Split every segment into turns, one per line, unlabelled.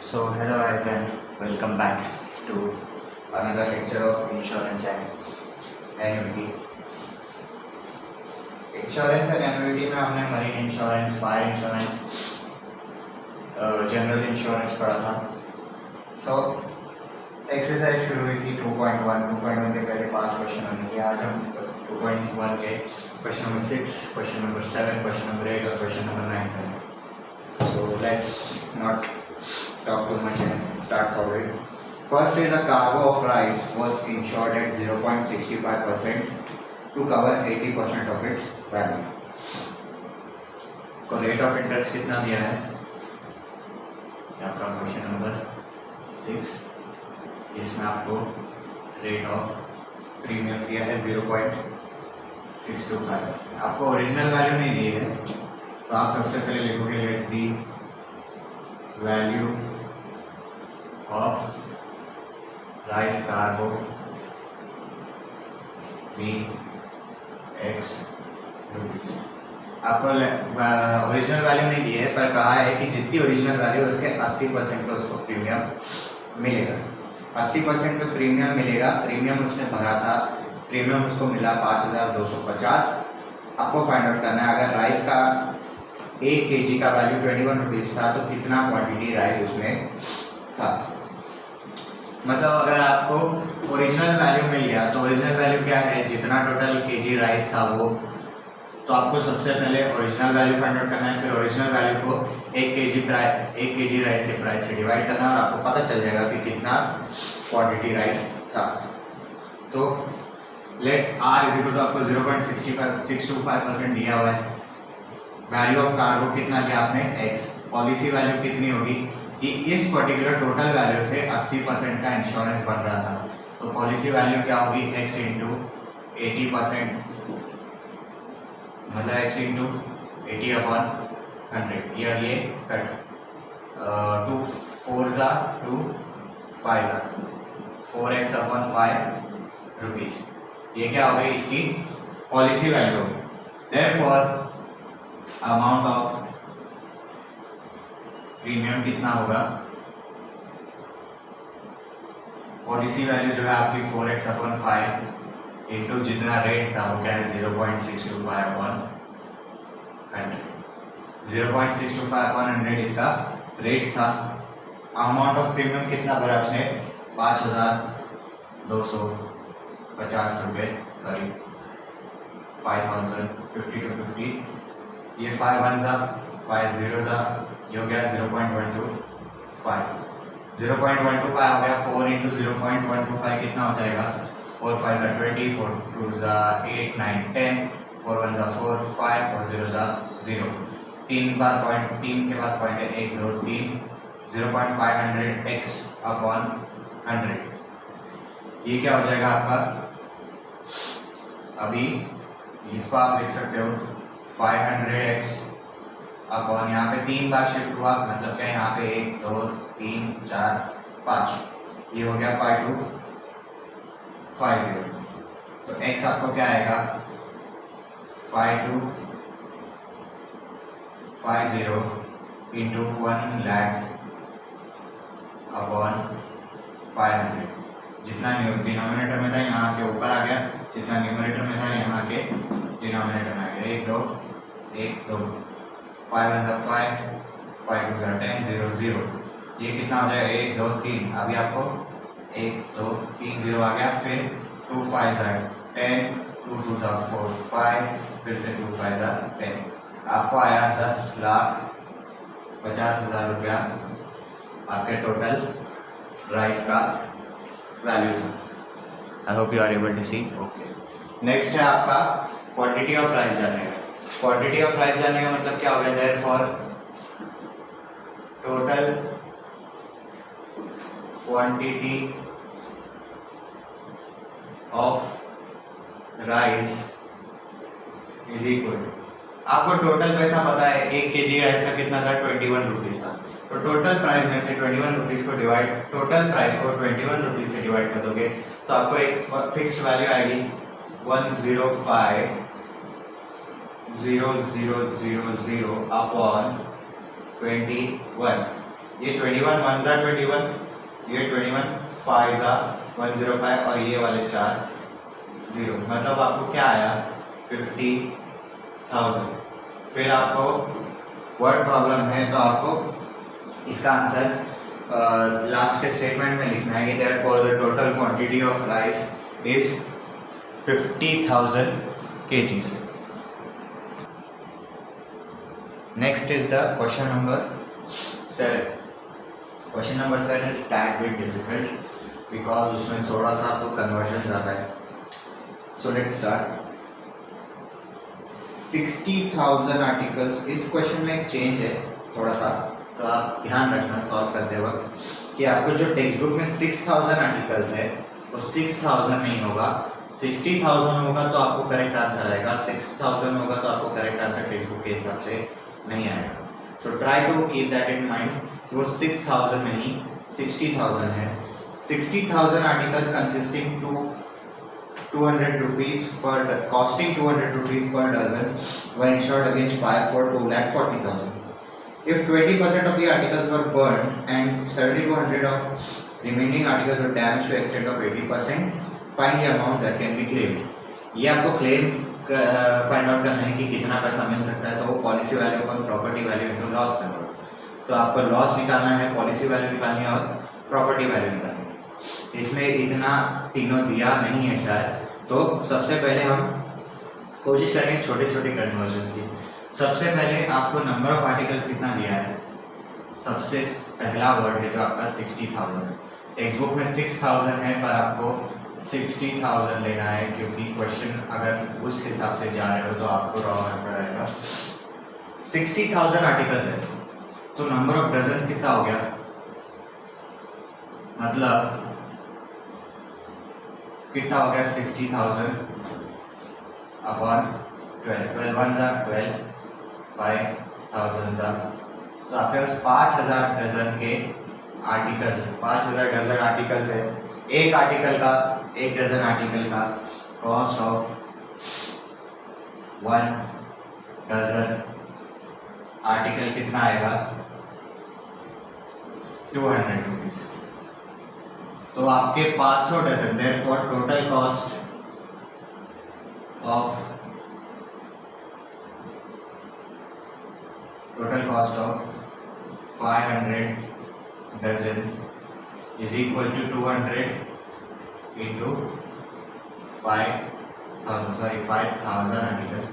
So hello guys and welcome back to another lecture of insurance and annuity. Insurance and annuity में हमने marine insurance, fire insurance, general insurance पढ़ा था. So exercise शुरू हुई थी 2.1 के पहले 5 क्वेश्चन होंगे. आज हम 2.1 के question number 6, question number 7, question number 8 और क्वेश्चन नंबर 9 करेंगे. So let's not talk too much and start forward. First is a cargo of rice was insured at 0.65% to cover 80% of its value. को rate of interest कितना दिया है? आपका question number 6 जिसमें आपको rate of premium दिया है 0.625%. आपको ओरिजिनल वैल्यू नहीं दी है तो आप सबसे पहले लिखोगे let the value of rice cargo be x rupees. आपको ओरिजिनल वैल्यू नहीं दी है पर कहा है कि जितनी ओरिजिनल वैल्यू उसके 80% पे उसको प्रीमियम मिलेगा. 80% पे प्रीमियम मिलेगा. प्रीमियम उसने भरा था, प्रीमियम उसको मिला 5250. आपको फाइंड आउट करना है अगर राइस का 1 kg का वैल्यू 21 रुपीज़ था तो कितना क्वांटिटी राइस उसमें था. मतलब अगर आपको ओरिजिनल वैल्यू मिल गया तो ओरिजिनल वैल्यू क्या है, जितना टोटल केजी राइस था वो, तो आपको सबसे पहले ओरिजिनल वैल्यू फाइंड आउट करना है. फिर ओरिजिनल वैल्यू को 1 kg राइस के प्राइस से डिवाइड करना है और आपको पता चल जाएगा कि कितना क्वांटिटी राइस था. तो let R is equal to आपको 0.625% दिया हुआ है. वैल्यू ऑफ कार्गो कितना लिया आपने x. पॉलिसी वैल्यू कितनी होगी कि इस पर्टिकुलर टोटल वैल्यू से 80% का इंश्योरेंस बन रहा था. तो पॉलिसी वैल्यू क्या होगी x इंटू 80%, मतलब x इंटू 80/100. ये कट 2 4 ज़ा 2 5 ज़ा 4x/5 रुपीज़. ये क्या हो गई इसकी policy value. Therefore amount of premium कितना होगा, पॉलिसी वैल्यू जो है आपकी 4x/5 इंटू जितना रेट था वो क्या है 0.625/100. 0.625/100 इसका रेट था. अमाउंट ऑफ प्रीमियम कितना भरा आपने 5250 रुपये, सॉरी 5050 to 50. ये 5 1 ज़ा 5 0 ज़ा ये हो गया 0.125. 0.125 हो गया. 4 इंटू 0.125 कितना हो जाएगा 4 5 ज़ा 20, 4 2 ज़ा 8 9 10, 4 1 ज़ा 4 5 और 0 ज़ा 0. 3 बार पॉइंट, 3 के बाद पॉइंट है 1 2 3. 0.500 x/100 ये क्या हो जाएगा आपका. अभी इसको आप लिख सकते हो 500x अपॉन यहाँ पे 3 बार शिफ्ट हुआ मतलब क्या यहाँ पे 1 2 3 4 5. ये हो गया 5250. तो x आपको क्या आएगा 5250 इंटू 1 लाख अपॉन 500. जितना डिनोमिनेटर में था यहाँ के ऊपर आ गया, जितना न्यूमरेटर में था यहाँ के डिनोमिनेटर में आ गया. 1 2 1 2 5 1 ज़ा 5 5 2 ज़ा 10 0 0. ये कितना हो जाएगा 1 2 3. अभी आपको 1 2 3 0 आ गया. फिर 2 5 ज़ा 10, 2 2 ज़ा 4 5, फिर से 2 5 ज़ा 10. आपको आया 10,50,000 रुपया आपके टोटल राइस का वैल्यू था. I hope you are able to see. Okay, next है आपका क्वांटिटी ऑफ राइस जानने का. क्वांटिटी ऑफ राइस जानने का मतलब क्या हो गया, therefore total quantity of rice is equal to, आपको टोटल पैसा पता है 1 kg राइस का कितना था 21 रुपीज़ था. तो टोटल प्राइस में से 21 रुपीज़ को डिवाइड, टोटल प्राइस को 21 रुपीज़ से डिवाइड कर दोगे तो आपको एक फिक्स्ड वैल्यू आएगी 105,000 अपॉन 21. ये 21 1 जा 21, ये 21 5 जा 105 और ये वाले 4 0, मतलब आपको क्या आया 50,000। फिर आपको वर्ड प्रॉब्लम है तो आपको इसका आंसर लास्ट के स्टेटमेंट में लिखना है कि therefore the total quantity of rice is 50,000 kgs। Next is the question number 7। Question number 7 is tag bit difficult because उसमें थोड़ा सा आपको कन्वर्जन ज़्यादा है। So let's start. 60,000 आर्टिकल्स, इस क्वेश्चन में एक चेंज है थोड़ा सा, तो आप ध्यान रखना सॉल्व करते वक्त कि आपको जो टेक्स्ट बुक में 6,000 आर्टिकल्स है वो 6,000 नहीं होगा, 60,000 होगा तो आपको करेक्ट आंसर आएगा, 6,000 होगा तो आपको करेक्ट आंसर टेक्स्ट बुक के हिसाब से नहीं आएगा। So try to keep that in mind, वो 6,000 नहीं 60,000 है। 60,000 articles consisting 200 rupees per costing 200 rupees per dozen were insured against fire for 2,40,000. If 20% of the articles were burned and 7,200 of remaining articles were damaged to extent of 80%, find the amount that can be claimed. ये आपको claim find out करना है कि कितना पैसा मिल सकता है, तो वो पॉलिसी वैल्यू पर प्रॉपर्टी वैल्यू इंटू लॉस करना। तो आपको लॉस निकालना है, पॉलिसी वैल्यू निकालनी है और प्रॉपर्टी वैल्यू निकालनी है। इसमें इतना तीनों दिया नहीं है शायद, तो सबसे पहले हम कोशिश करेंगे छोटे छोटे कन्वर्जन की। सबसे पहले आपको नंबर ऑफ आर्टिकल्स कितना दिया है, सबसे पहला वर्ड है जो आपका 60,000। टेक्स्ट बुक में 6,000 है पर आपको 60,000 लेना है, क्योंकि क्वेश्चन अगर उस हिसाब से जा रहे हो तो आपको रॉन्ग आंसर आएगा। 60,000 आर्टिकल्स है तो नंबर ऑफ डजन्स कितना हो गया, मतलब कितना हो गया 60,000 अपॉन 12, 12 1 जा 12, 5,000 जा, तो आपके पास 5,000 डजन के आर्टिकल्स, 5,000 डजन आर्टिकल्स है। एक आर्टिकल का, एक डजन आर्टिकल का कॉस्ट ऑफ 1 डजन आर्टिकल कितना आएगा 200 रुपीज। तो आपके 500 dozen, therefore total cost of 500 dozen is equal to 200 into 5,000 article.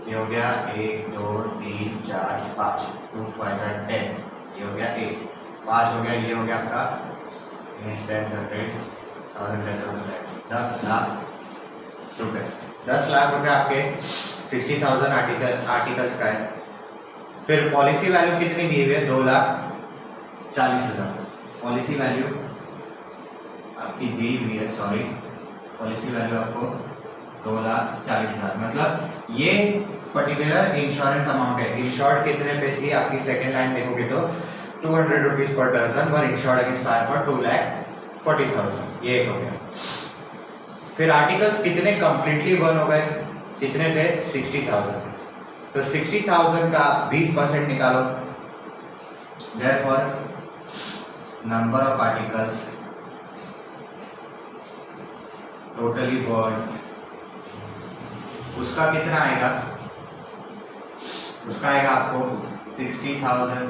ये हो गया 1 2 3 4 5, 2 5 10, ये हो गया 1, 5 हो गया, ये हो गया आपका 10 लाख रुपए। 10 लाख रुपए आपके 60,000 आर्टिकल्स का है। फिर पॉलिसी वैल्यू कितनी दी हुई है, 2,40,000 पॉलिसी वैल्यू आपकी दी हुई है, सॉरी पॉलिसी वैल्यू आपको 2,40,000, मतलब ये पर्टिकुलर इंश्योरेंस अमाउंट है। इंश्योर्ड कितने पे थी आपकी सेकेंड लाइन देखोगे तो 200 rupees per dozen were insured against fire for 2,40,000, ये एक हो गया। फिर आर्टिकल्स कितने कंप्लीटली बर्न हो गए, कितने थे 60,000, तो 60,000 का 20% निकालो, therefore number of articles totally burn, उसका कितना आएगा, उसका आएगा आपको 60,000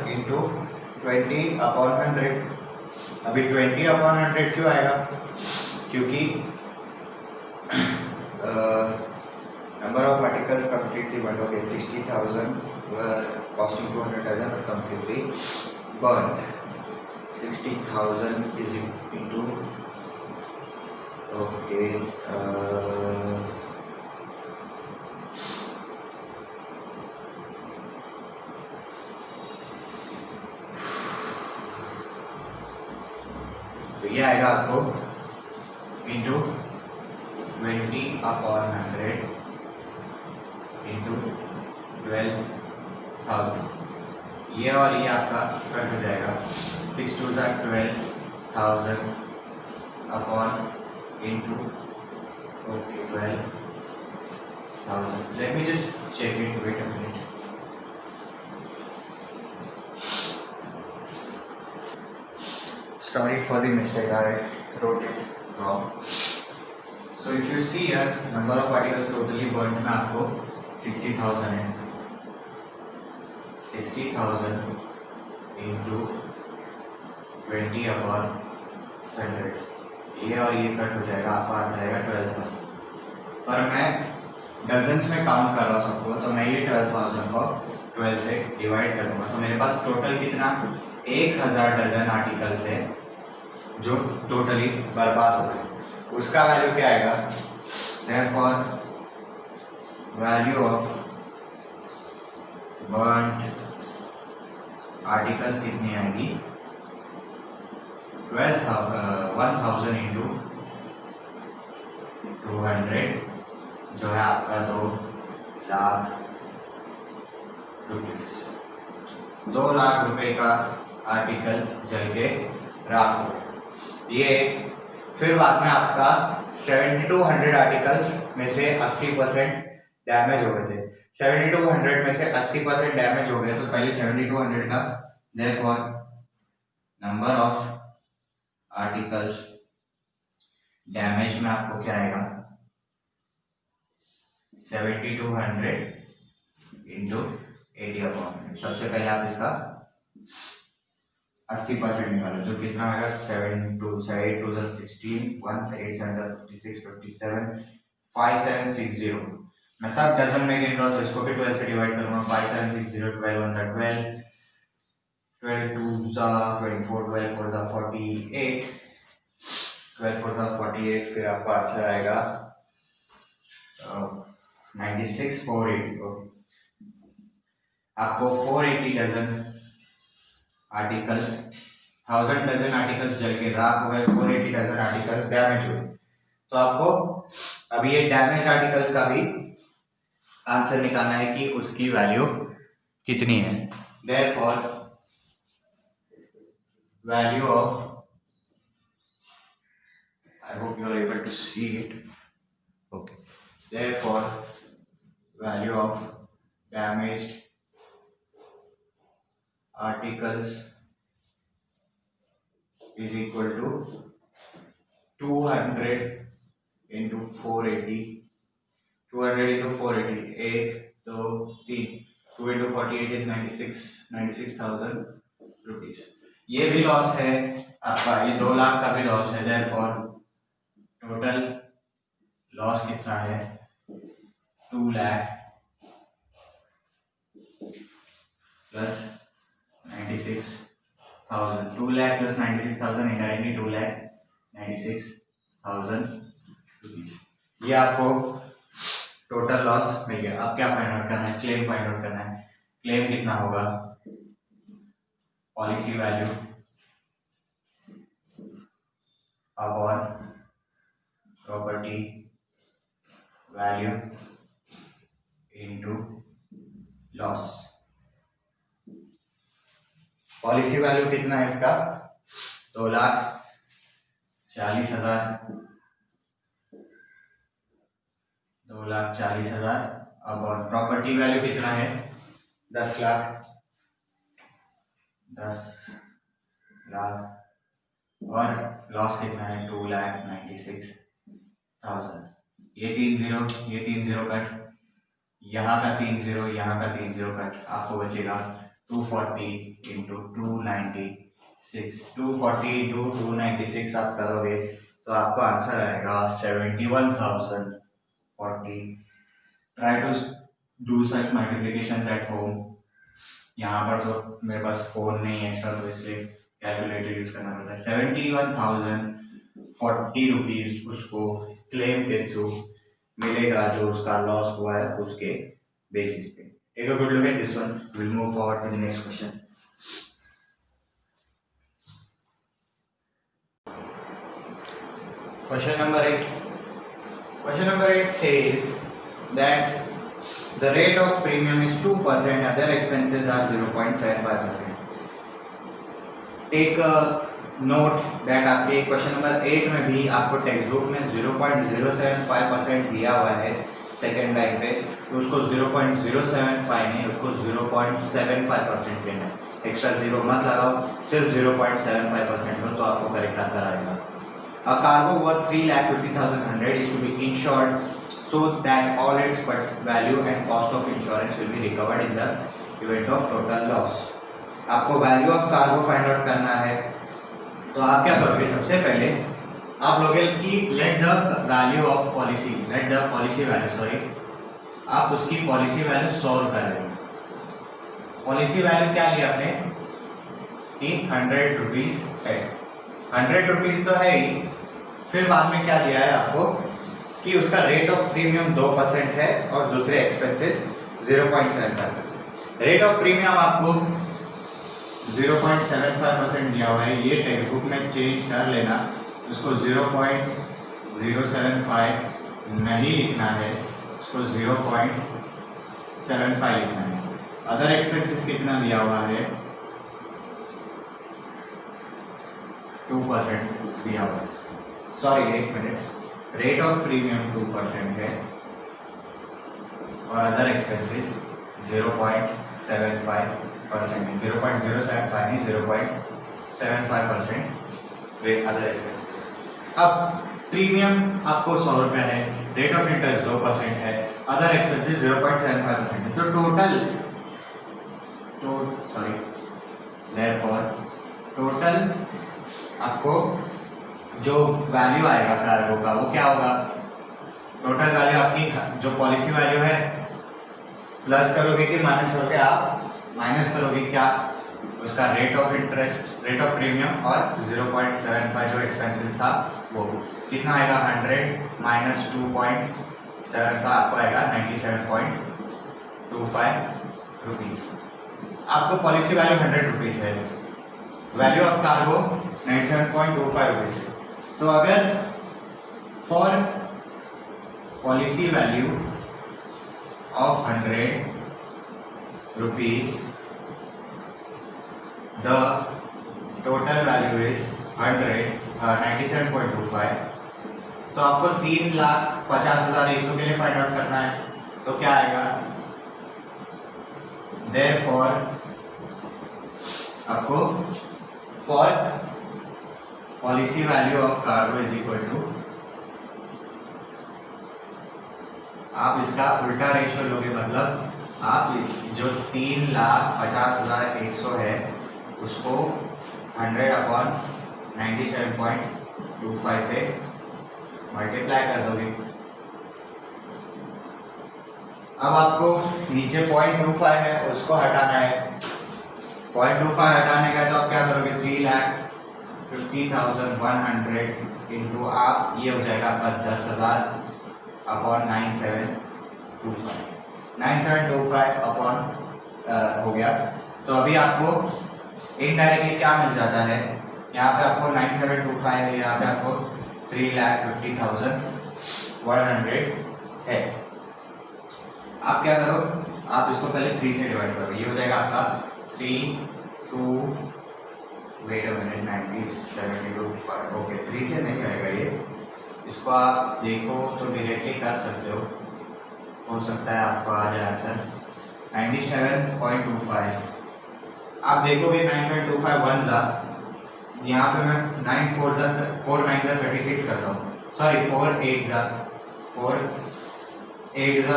इंटू 20/100। अभी 20/100 क्यों आएगा, क्योंकि number of articles completely burn हो गए, 60,000 कॉस्टिंग 200 डजन और completely burn. 60,000 is into okay तो ये आएगा आपको इंटू 20/100 इंटू 12,000, ये और ये आपका कट हो जाएगा। 6 2 12,000 upon into okay 12,000। Let me just check it, wait a minute. Sorry for the mistake, I wrote it wrong. So if you see here, number of articles totally burnt में आपको 60,000 है. 60,000 into 20/100. ये और ये cut हो जाएगा, आपको आ जाएगा 12,000. पर मैं डजन्स में काउंट कर रहा हूँ सबको, तो मैं ये 12,000 को 12 से डिवाइड करूँगा. तो मेरे पास टोटल कितना 1000 डजन आर्टिकल्स है जो टोटली बर्बाद हो गए. उसका वैल्यू क्या आएगा? Therefore value of burned articles कितनी आएगी? 1000 इंटू 200 जो है आपका 2 लाख रुपीस. 2 लाख रुपए का आर्टिकल जल के राख हो गया. ये फिर बाद में आपका 7200 आर्टिकल्स में से 80% डैमेज हो गए थे. 7200 में से 80% डैमेज हो गए, तो पहले 7200 का therefore number of articles damage में आपको क्या आएगा? 7200 इंटू 80/100. सबसे पहले आप इसका 80% निकालो, जो कितना आएगा? 7 2 8 2 16 1 8 7 56 57 5760. मैं सब डजन में गिन रहा हूँ, तो इसको भी 12 से डिवाइड करूँगा. 5760 12 1 12 12 2 24 12 4 48 12 4 48. फिर आपका आंसर आएगा 96 480. आपको 480 डजन आर्टिकल्स, 1000 डजन आर्टिकल्स जल के राख हो गए, 480 डजन आर्टिकल्स डैमेज हुए. तो आपको अभी ये डैमेज आर्टिकल्स का भी आंसर निकालना है कि उसकी वैल्यू कितनी है. Therefore value of, I hope you are able to see it. Okay. Therefore value of damaged articles is equal to 200 into 480. 200 into 480, 1 2 3. 2 into 48 is 96,000 rupees. ये भी लॉस है आपका, ये 2 लाख का भी लॉस है. देयरफॉर टोटल लॉस कितना है? 2 lakh plus 96,000. 2 lakh plus 96,000, indirectly 2 lakh 96,000 rupees. ये आपको टोटल लॉस मिल गया. अब क्या फाइंड आउट करना है? क्लेम फाइंड आउट करना है. क्लेम कितना होगा? Policy value upon property value into loss. Policy value कितना है इसका? 2,40,000. 2,40,000. अब और प्रॉपर्टी वैल्यू कितना है? 10 लाख. 10 लाख. और लॉस कितना है? 2,96,000. ये 3 0, ये 3 0 कट, यहाँ का 3 0, यहाँ का 3 0 कट. आपको बचेगा 240 इंटू 296. 240 इंटू 296 आप करोगे तो आपको आंसर आएगा 71,040. Try to do such multiplication at home. यहाँ पर तो मेरे पास फोन नहीं है एक्स्ट्रा, तो इसलिए कैलकुलेटर यूज करना पड़ता है. 71,040 रुपीज उसको क्लेम के थ्रू मिलेगा, जो उसका लॉस हुआ है उसके बेसिस पे. Take a good look at this one. We'll move forward to the next question. Question number 8. Question number 8 says that the rate of premium is 2%, other expenses are 0.75%. Take a note that आपके question number 8 में भी आपको text book में 0.075% दिया हुआ है second line पे, तो उसको 0.075 नहीं, उसको 0.75% लेना है। एक्स्ट्रा जीरो मत लगाओ, सिर्फ 0.75% लो तो आपको करेक्ट आंसर आएगा। A cargo worth 3,50,100 is to be insured so that all its value and cost of insurance will be recovered in the event of total loss. आपको value of cargo find out करना है, तो आप क्या करोगे? सबसे पहले आप लोगे कि let the value of policy, let the policy value, sorry, आप उसकी पॉलिसी वैल्यू 100 रुपये लेंगे। पॉलिसी वैल्यू क्या लिया आपने कि 100 रुपीज़ है, 100 रुपीज़ तो है ही। फिर बाद में क्या दिया है आपको कि उसका रेट ऑफ प्रीमियम 2% है और दूसरे एक्सपेंसेस 0.75%। रेट ऑफ प्रीमियम आपको 0.75% दिया हुआ है, ये टेक्स्ट बुक में चेंज कर लेना, उसको 0.075 नहीं लिखना है, उसको 0.75 लिखना है। अदर एक्सपेंसेस कितना दिया हुआ है? 2% दिया हुआ है। सॉरी, एक मिनट, रेट ऑफ प्रीमियम 2% है और अदर एक्सपेंसेस 0.75% है, 0.075 नहीं, 0.75% रेट अदर एक्सपेंसेस। अब प्रीमियम आपको 100 रुपये है, रेट ऑफ इंटरेस्ट 2% है, अदर एक्सपेंसेस 0.75% है, तो टोटल आपको जो वैल्यू आएगा कार्गो का वो क्या होगा? टोटल वैल्यू आपकी जो पॉलिसी वैल्यू है प्लस करोगे कि माइनस करोगे? आप माइनस करोगे क्या? उसका rate of interest, rate of premium और 0.75 जो एक्सपेंसेस था वो कितना आएगा? 100 माइनस 2.75 आपको आएगा 97.25 रुपीज़। आपको पॉलिसी वैल्यू 100 रुपीज़ है, वैल्यू ऑफ कार्गो 97.25 रुपीज़ है। तो अगर for policy value of 100 rupees the total value is 97.25, तो आपको 3,50,000 रेशो के लिए फाइंड आउट करना है, तो क्या आएगा? देयरफॉर आपको for policy value of cargo is equal to, आप इसका उल्टा रेशियो लोगे, मतलब आप जो 3,50,100 है उसको 100/97.25 से मल्टीप्लाई कर दोगे। अब आपको नीचे 0.25 है उसको हटाना है, 0.25 हटाने का है तो आप क्या करोगे? 3,50,100 इंटू आप ये हो जाएगा आपका 10,000/9725, 9725 अपॉन हो गया। तो अभी आपको इनडायरेक्टली क्या मिल जाता है? यहाँ पे आपको 9725 है, यहाँ पे आपको 3,50,100 है। आप क्या करो? आप इसको पहले 3 से डिवाइड करो, ये हो जाएगा आपका 9725, ओके 3 से नहीं आएगा ये, इसको आप देखो तो डायरेक्टली कर सकते हो सकता है आपको आ जाए आंसर 97.25। आप देखोगे 9725 1 जा, यहाँ पे मैं 4 9 जा 36 करता हूँ, सॉरी 4 8 जा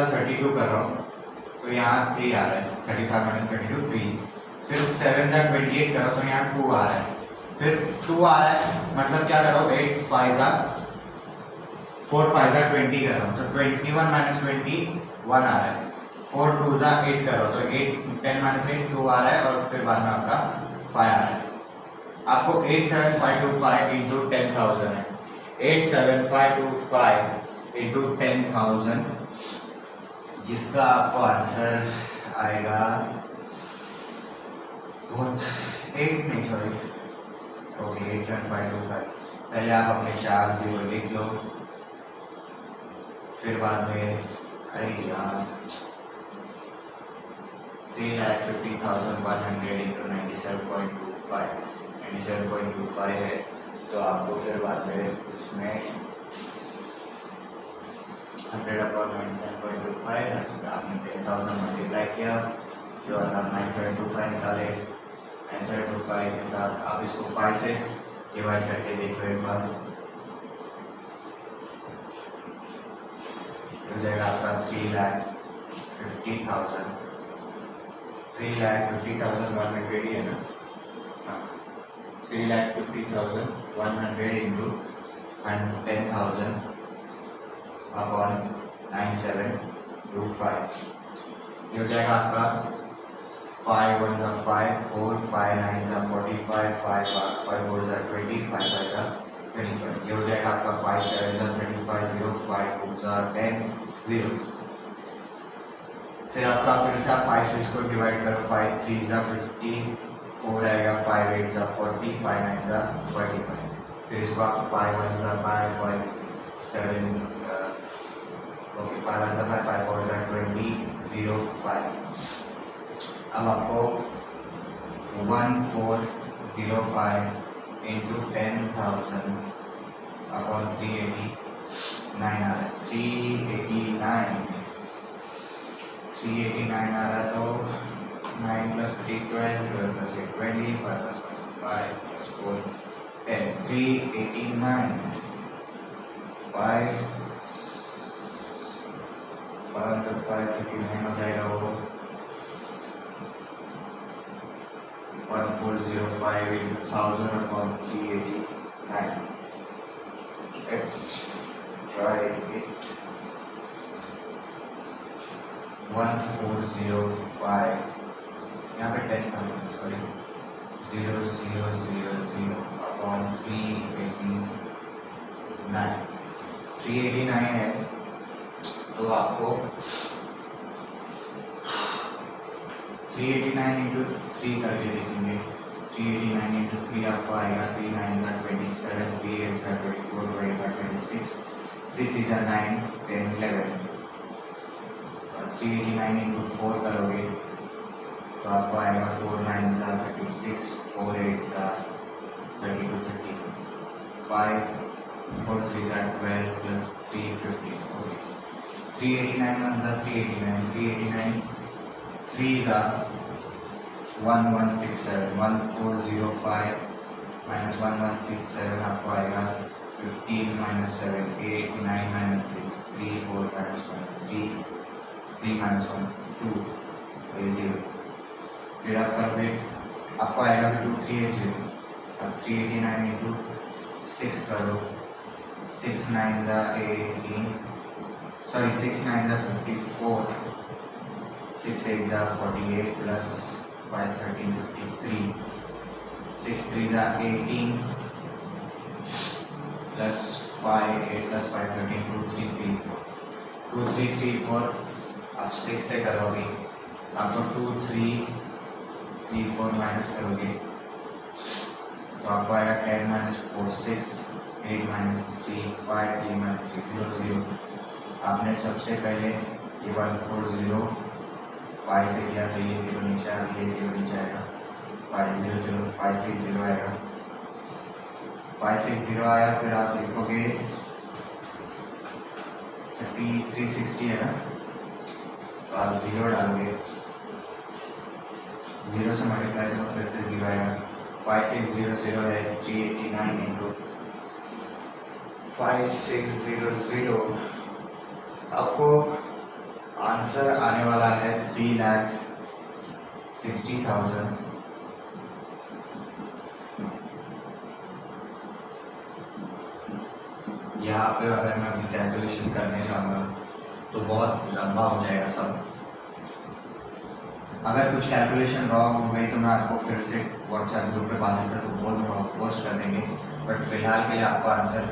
32 कर रहा हूँ, तो यहाँ 3 आ रहा है, 35 - 32 3, फिर 7 जा 28 करो तो यहाँ 2 आ रहा है, फिर 2 आ रहा है, मतलब क्या करो 8 5 जा 4 5 जा 20 कर रहा हूँ, तो 21 - 20 1 आ रहा है, 4 2 जा 8 करो तो 8 10 - 8 2 आ रहा है, और फिर बाद में आपका 5 आ रहा है। आपको 87525 इंटू 10,000 है, 87525 इंटू 10,000, जिसका आपको आंसर आएगा बहुत 8 नहीं सॉरी ओके 87525। पहले आप अपने 4 0 लिख लो, फिर बाद में अरे यार 3,50,100 इंटू 97.25 है, तो आपको फिर बाद में उसमें 100 अपॉन 97.25 आपने 10,000 मल्टीप्लाई किया, जो आप 9725 निकाले। 9725 के साथ आप इसको 5 से डिवाइड करके देखो एक बार, हो जाएगा आपका 3,50,000। 3,50,100 है ना, 3,50,100 इंटू 10,000 अपॉन 9725, ये हो जाएगा आपका 5 1 जा 5 4 5 9 जा 45 5 4 जा 20 5 5 जा 25, ये हो जाएगा आपका 5 7 जा 35 0 5 2 जा 10 0। फिर आपका फिर से आप 5 से इसको डिवाइड करो, 5 3 जा 50 4 आएगा, 5 8 जा 40 5 9 जा 45, फिर इसको आप 5 1 जा 5 5 7 ओके 5 1 जा 5 5 4 जा 20 0 5। अब आपको 1405 इंटू 10,000 अपॉन 389 आ रहा है, 389 आ रहा है, तो 9 + 3 12 12 + 8 20 5 + 5 + 4 10 389 5 39 हो जाएगा वो 1405 into 1000 upon 389. Let's try it. 1405. यहाँ पे 10,000 sorry 0000 upon 389. 389 है, तो आपको 389 इंटू 3 करके देखेंगे। 389 इंटू 3 आपको आएगा 3 9 जा 27 3 8 जा 24 25 26 3 3 जा 9 10 11, और 389 इंटू 4 करोगे तो आपको आएगा 4 9 जा 36 4 8 जा 32 30 5 4 3 जा 12 plus 3 15 ओके। 389 1 जा 389 389 3 जा 1167 1405 minus 1167 आपको आएगा 15 minus 7 8 9 minus 6 3 4 minus 1 3 3 minus 1 2 0। फिर आप करोगे आपको आएगा 2380। अब 389 इंटू 6 करो, 6 9 जा 18 सॉरी 6 9 जा 54 6 8 जा 48 plus 5 13 53 6 3 जा 18 plus 5 8 plus 5 13 2 3 3 4 2 3 3 4 आप 6 से करोगे आपको 2 3 3 4 माइनस करोगे तो आपको आएगा 10 minus 4 6 8 minus 3 5 3 minus 3 0 0। आपने सबसे पहले ये 140 5 से किया तो ये 0 नीचे आ ये 0 नीचे आएगा 5 0 0 5 6 0 आएगा 5 6 0 आया। फिर आप लिखोगे 360 है ना, तो आप 0 डालोगे, 0 से मल्टीप्लाई करो फिर से 0 आएगा 5 6 0 0 है 389 इंटू 5 6 0 0। आपको आंसर आने वाला है 3,60,000। यहाँ पे अगर मैं अभी कैलकुलेशन करने जाऊँगा तो बहुत लंबा हो जाएगा सब। अगर कुछ कैलकुलेशन रॉन्ग हो गई तो मैं आपको फिर से व्हाट्सएप ग्रुप पे पास से तो बोल दूँगा, पोस्ट कर देंगे, बट फिलहाल के लिए आपका आंसर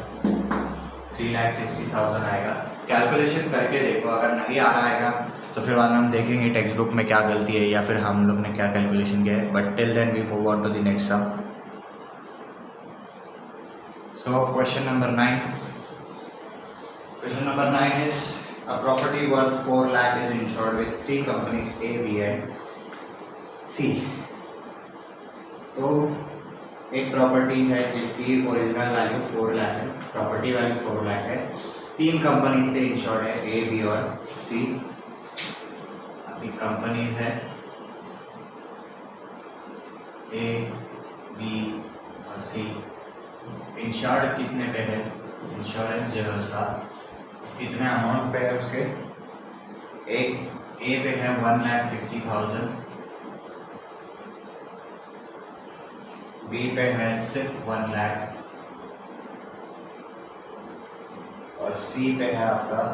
3,60,000 आएगा। कैलकुलेशन करके देखो, अगर नहीं आ रहा आएगा तो फिर बाद में हम देखेंगे टेक्स्ट बुक में क्या गलती है या फिर हम लोग ने क्या कैलकुलेशन किया है, but till then we move on to the next sum. So question number 9 is a property worth 4 lakh is insured with 3 companies A, B and C। तो एक प्रॉपर्टी है जिसकी ओरिजिनल वैल्यू 4 लाख है, प्रॉपर्टी वैल्यू 4 लाख है, 3 company से insured है, A B और सी। अभी कंपनीज है ए बी और सी। इंश्योर्ड कितने पे है, इंश्योरेंस जो है उसका कितने अमाउंट पे है उसके, एक ए पे है 1,60,000, बी पे है सिर्फ 1 लाख और सी पे है आपका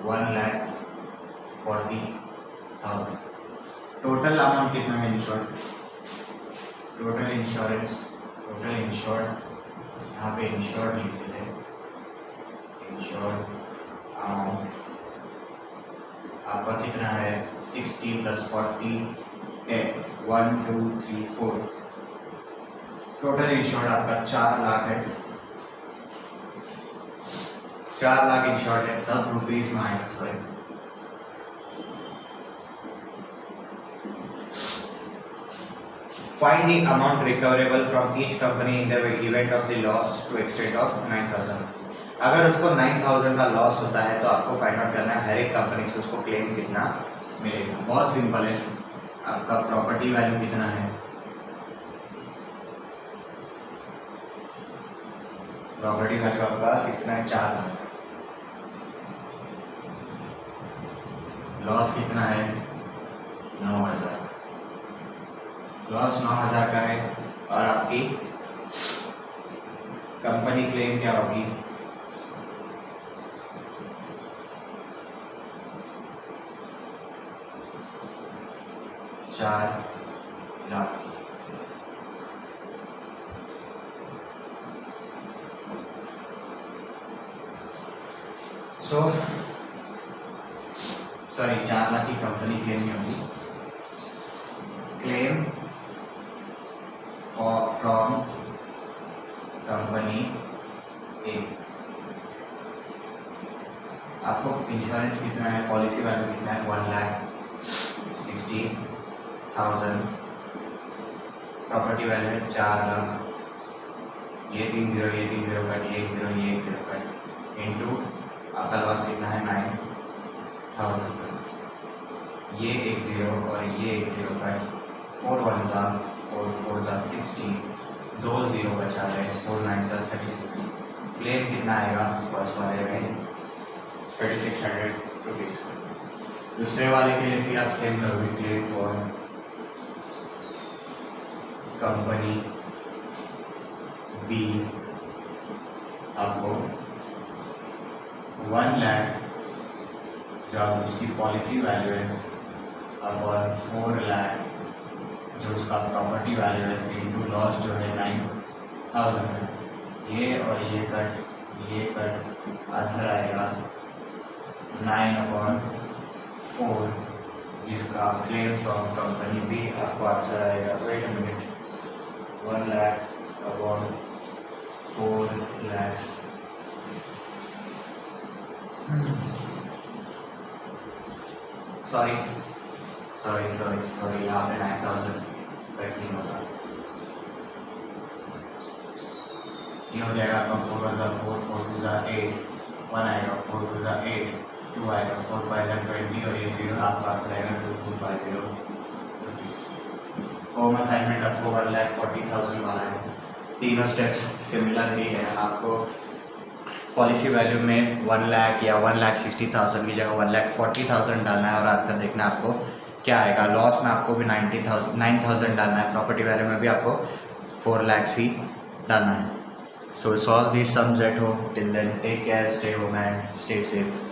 1,40,000। टोटल अमाउंट कितना है insured, total insurance, total insured, यहाँ पे इंश्योर्ड लिखते थे, इंश्योर्ड अमाउंट आपका कितना है 60 + 40 है 1 2 3 4। टोटल इंश्योर्ड आपका 4 लाख है, 4 लाख इंश्योर्ड है, सब रुपीज में आएगा। Sorry, find the amount recoverable from each company in the event of the loss to extent of 9,000। अगर उसको 9,000 का लॉस होता है तो आपको फाइंड आउट करना है हर एक कंपनी से उसको क्लेम कितना मिलेगा। बहुत सिंपल है, आपका प्रॉपर्टी वैल्यू कितना है, प्रॉपर्टी वैल्यू आपका कितना है 4 लाख, लॉस कितना है 9,000, लॉस 9,000 का है और आपकी कंपनी क्लेम क्या होगी 4 लाख। सॉरी 4 लाख की कंपनी क्लेम नहीं होगी, क्लेम फ्रॉम कंपनी ए। आपको इंश्योरेंस कितना है, पॉलिसी वैल्यू कितना है 1,60,000, प्रॉपर्टी वैल्यू है 4 लाख, ये 3 0 ये 3 0 कट, ये 1 0 ये 1 0 कट, इनटू आपका लॉस कितना है 9,000, ये 1 0 और ये 1 0 कट, 4 1 4 4 60, 2 0 बचा है, 4 9 36। क्लेम कितना आएगा फर्स्ट वाले में 3,600 रुपीज़। दूसरे वाले के लिए भी आप सेम करोगे, क्लेम फॉर कंपनी बी, आपको 1 लाख जो आप उसकी पॉलिसी वैल्यू है और 4 लाख जो उसका प्रॉपर्टी वैल्यू है इनटू लॉस जो है 9,000 है, ये और ये कट आंसर आएगा 9/4, जिसका क्लेम फ्रॉम कंपनी बी आपको आंसर आएगा, wait a minute, 1 lakh upon 4 lakh. Sorry यहाँ पे 9,000 कट नहीं होगा, ये हो जाएगा आपका 4 1 4 4 2 8, 1 आएगा, 4 2 8, 2 आएगा, 4 5 20 और ये 0, आपका आंसर आएगा 2,250 रुपीज़। होम असाइनमेंट आपको 1,40,000 वाला है, तीनों स्टेप्स सिमिलर ही है। आपको पॉलिसी वैल्यू में 1 लाख या 1,60,000 की जगह 1,40,000 डालना है और आंसर देखना है आपको क्या आएगा। लॉस में आपको भी 9,000 डालना है, प्रॉपर्टी वैल्यू में भी आपको 4 लाख ही डालना है। So solve this sums at home, till then take care, stay home and stay safe.